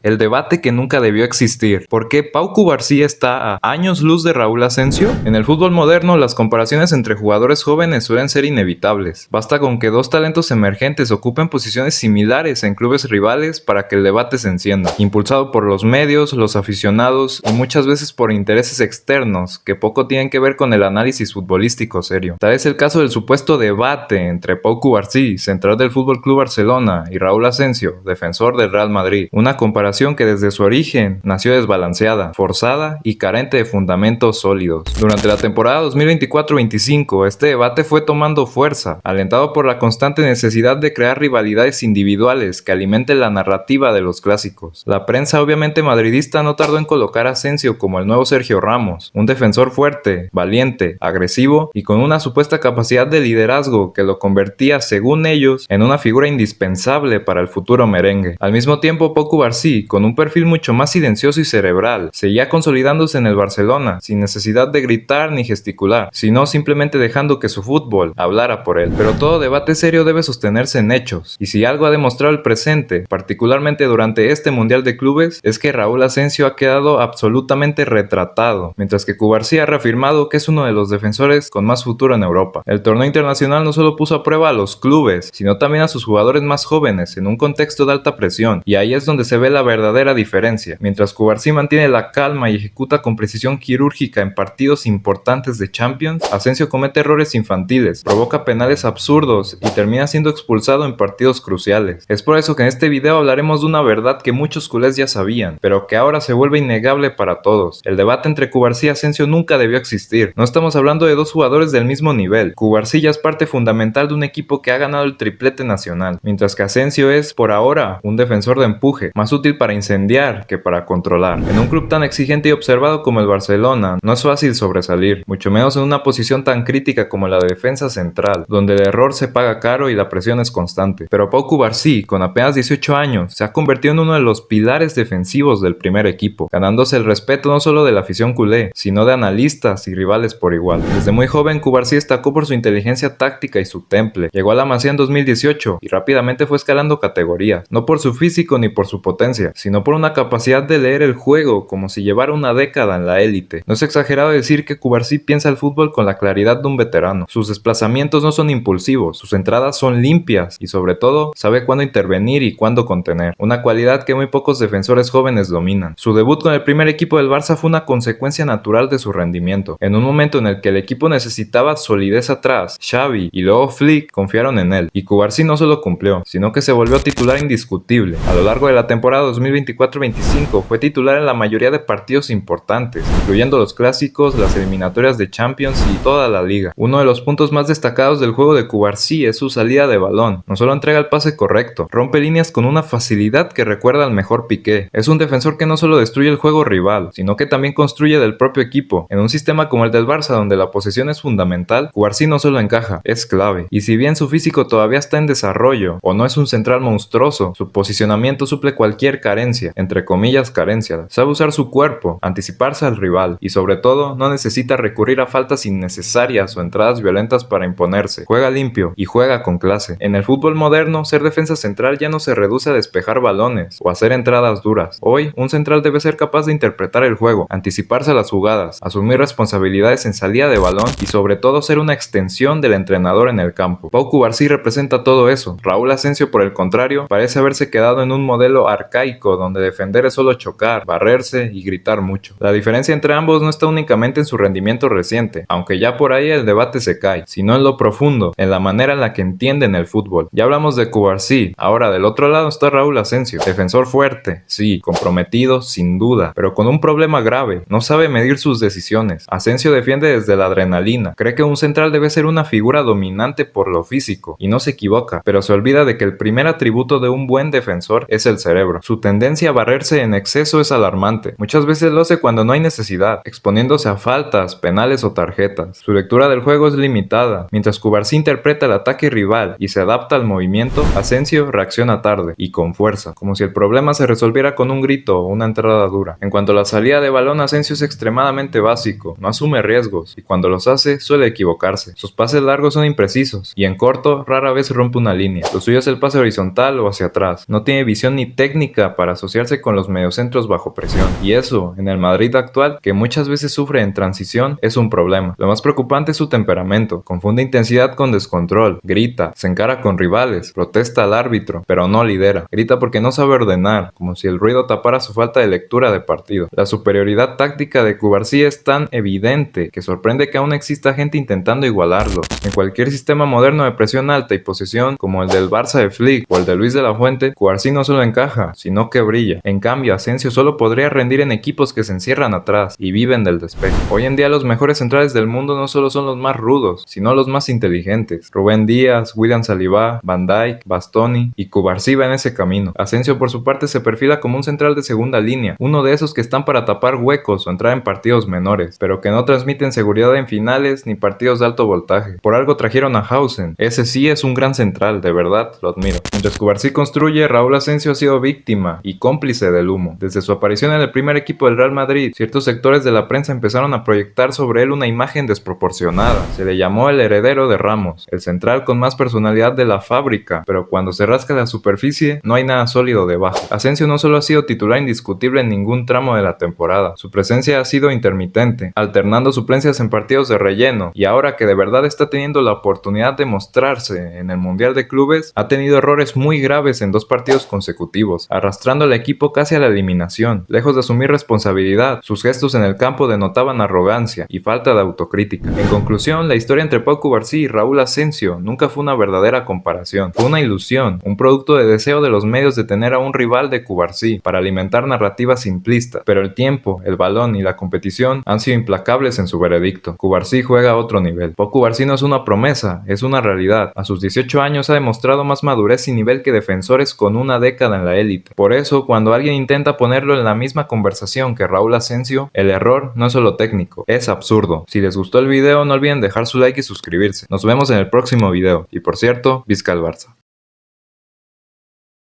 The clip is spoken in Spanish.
El debate que nunca debió existir. ¿Por qué Pau Cubarsí está a años luz de Raúl Asensio? En el fútbol moderno, las comparaciones entre jugadores jóvenes suelen ser inevitables. Basta con que dos talentos emergentes ocupen posiciones similares en clubes rivales para que el debate se encienda, impulsado por los medios, los aficionados y muchas veces por intereses externos que poco tienen que ver con el análisis futbolístico serio. Tal es el caso del supuesto debate entre Pau Cubarsí, central del FC Barcelona, y Raúl Asensio, defensor del Real Madrid. Una comparación que desde su origen nació desbalanceada, forzada y carente de fundamentos sólidos. Durante la temporada 2024-25, este debate fue tomando fuerza, alentado por la constante necesidad de crear rivalidades individuales que alimenten la narrativa de los clásicos. La prensa obviamente madridista no tardó en colocar a Asensio como el nuevo Sergio Ramos, un defensor fuerte, valiente, agresivo y con una supuesta capacidad de liderazgo que lo convertía, según ellos, en una figura indispensable para el futuro merengue. Al mismo tiempo, Pau Cubarsí, con un perfil mucho más silencioso y cerebral, seguía consolidándose en el Barcelona, sin necesidad de gritar ni gesticular, sino simplemente dejando que su fútbol hablara por él. Pero todo debate serio debe sostenerse en hechos, y si algo ha demostrado el presente, particularmente durante este Mundial de Clubes, es que Raúl Asensio ha quedado absolutamente retratado, mientras que Cubarsí ha reafirmado que es uno de los defensores con más futuro en Europa. El torneo internacional no solo puso a prueba a los clubes, sino también a sus jugadores más jóvenes en un contexto de alta presión, y ahí es donde se ve la verdadera diferencia. Mientras Cubarsí mantiene la calma y ejecuta con precisión quirúrgica en partidos importantes de Champions, Asensio comete errores infantiles, provoca penales absurdos y termina siendo expulsado en partidos cruciales. Es por eso que en este video hablaremos de una verdad que muchos culés ya sabían, pero que ahora se vuelve innegable para todos. El debate entre Cubarsí y Asensio nunca debió existir. No estamos hablando de dos jugadores del mismo nivel. Cubarsí ya es parte fundamental de un equipo que ha ganado el triplete nacional, mientras que Asensio es, por ahora, un defensor de empuje, más útil para incendiar que para controlar. En un club tan exigente y observado como el Barcelona, no es fácil sobresalir, mucho menos en una posición tan crítica como la de defensa central, donde el error se paga caro y la presión es constante. Pero Pau Cubarsí, con apenas 18 años, se ha convertido en uno de los pilares defensivos del primer equipo, ganándose el respeto no solo de la afición culé, sino de analistas y rivales por igual. Desde muy joven, Cubarsí destacó por su inteligencia táctica y su temple. Llegó a la Masía en 2018 y rápidamente fue escalando categorías, no por su físico ni por su potencia, sino por una capacidad de leer el juego como si llevara una década en la élite. No es exagerado decir que Cubarsí piensa el fútbol con la claridad de un veterano. Sus desplazamientos no son impulsivos, sus entradas son limpias y sobre todo sabe cuándo intervenir y cuándo contener, una cualidad que muy pocos defensores jóvenes dominan. Su debut con el primer equipo del Barça fue una consecuencia natural de su rendimiento. En un momento en el que el equipo necesitaba solidez atrás, Xavi y luego Flick confiaron en él, y Cubarsí no solo cumplió, sino que se volvió titular indiscutible. A lo largo de la temporada 2024-25 fue titular en la mayoría de partidos importantes, incluyendo los clásicos, las eliminatorias de Champions y toda la liga. Uno de los puntos más destacados del juego de Cubarsí es su salida de balón. No solo entrega el pase correcto, rompe líneas con una facilidad que recuerda al mejor Piqué. Es un defensor que no solo destruye el juego rival, sino que también construye del propio equipo. En un sistema como el del Barça, donde la posesión es fundamental, Cubarsí no solo encaja, es clave. Y si bien su físico todavía está en desarrollo, o no es un central monstruoso, su posicionamiento suple cualquier carencia, entre comillas carencia. Sabe usar su cuerpo, anticiparse al rival y sobre todo no necesita recurrir a faltas innecesarias o entradas violentas para imponerse. Juega limpio y juega con clase. En el fútbol moderno, ser defensa central ya no se reduce a despejar balones o hacer entradas duras. Hoy, un central debe ser capaz de interpretar el juego, anticiparse a las jugadas, asumir responsabilidades en salida de balón y sobre todo ser una extensión del entrenador en el campo. Pau Cubarsí representa todo eso. Raúl Asensio, por el contrario, parece haberse quedado en un modelo arcaico donde defender es solo chocar, barrerse y gritar mucho. La diferencia entre ambos no está únicamente en su rendimiento reciente, aunque ya por ahí el debate se cae, sino en lo profundo, en la manera en la que entienden el fútbol. Ya hablamos de Cubarsí, ahora del otro lado está Raúl Asensio, defensor fuerte, sí, comprometido sin duda, pero con un problema grave, no sabe medir sus decisiones. Asensio defiende desde la adrenalina, cree que un central debe ser una figura dominante por lo físico, y no se equivoca, pero se olvida de que el primer atributo de un buen defensor es el cerebro. Su tendencia a barrerse en exceso es alarmante. Muchas veces lo hace cuando no hay necesidad, exponiéndose a faltas, penales o tarjetas. Su lectura del juego es limitada. Mientras Cubarsí interpreta el ataque rival y se adapta al movimiento, Asensio reacciona tarde y con fuerza, como si el problema se resolviera con un grito o una entrada dura. En cuanto a la salida de balón, Asensio es extremadamente básico, no asume riesgos y cuando los hace suele equivocarse. Sus pases largos son imprecisos y en corto rara vez rompe una línea. Lo suyo es el pase horizontal o hacia atrás. No tiene visión ni técnica elegida para asociarse con los mediocentros bajo presión. Y eso, en el Madrid actual, que muchas veces sufre en transición, es un problema. Lo más preocupante es su temperamento. Confunde intensidad con descontrol, grita, se encara con rivales, protesta al árbitro, pero no lidera. Grita porque no sabe ordenar, como si el ruido tapara su falta de lectura de partido. La superioridad táctica de Cubarsí es tan evidente que sorprende que aún exista gente intentando igualarlo. En cualquier sistema moderno de presión alta y posesión, como el del Barça de Flick o el de Luis de la Fuente, Cubarsí no solo encaja, sino que brilla. En cambio, Asensio solo podría rendir en equipos que se encierran atrás y viven del despeje. Hoy en día los mejores centrales del mundo no solo son los más rudos, sino los más inteligentes. Rubén Díaz, William Saliba, Van Dijk, Bastoni y Cubarsí va en ese camino. Asensio por su parte se perfila como un central de segunda línea, uno de esos que están para tapar huecos o entrar en partidos menores, pero que no transmiten seguridad en finales ni partidos de alto voltaje. Por algo trajeron a Hausen, ese sí es un gran central, de verdad, lo admiro. Mientras Cubarsí construye, Raúl Asensio ha sido víctima y cómplice del humo. Desde su aparición en el primer equipo del Real Madrid, ciertos sectores de la prensa empezaron a proyectar sobre él una imagen desproporcionada. Se le llamó el heredero de Ramos, el central con más personalidad de la fábrica, pero cuando se rasca la superficie, no hay nada sólido debajo. Asensio no solo ha sido titular indiscutible en ningún tramo de la temporada, su presencia ha sido intermitente, alternando suplencias en partidos de relleno, y ahora que de verdad está teniendo la oportunidad de mostrarse en el Mundial de Clubes, ha tenido errores muy graves en 2 partidos consecutivos, arrastrando al equipo casi a la eliminación. Lejos de asumir responsabilidad, sus gestos en el campo denotaban arrogancia y falta de autocrítica. En conclusión, la historia entre Pau Cubarsí y Raúl Asensio nunca fue una verdadera comparación, fue una ilusión, un producto de deseo de los medios de tener a un rival de Cubarsí para alimentar narrativas simplistas, pero el tiempo, el balón y la competición han sido implacables en su veredicto. Cubarsí juega a otro nivel. Pau Cubarsí no es una promesa, es una realidad. A sus 18 años ha demostrado más madurez y nivel que defensores con una década en la élite. Por eso, cuando alguien intenta ponerlo en la misma conversación que Raúl Asensio, el error no es solo técnico, es absurdo. Si les gustó el video, no olviden dejar su like y suscribirse. Nos vemos en el próximo video. Y por cierto, Vizca el Barça.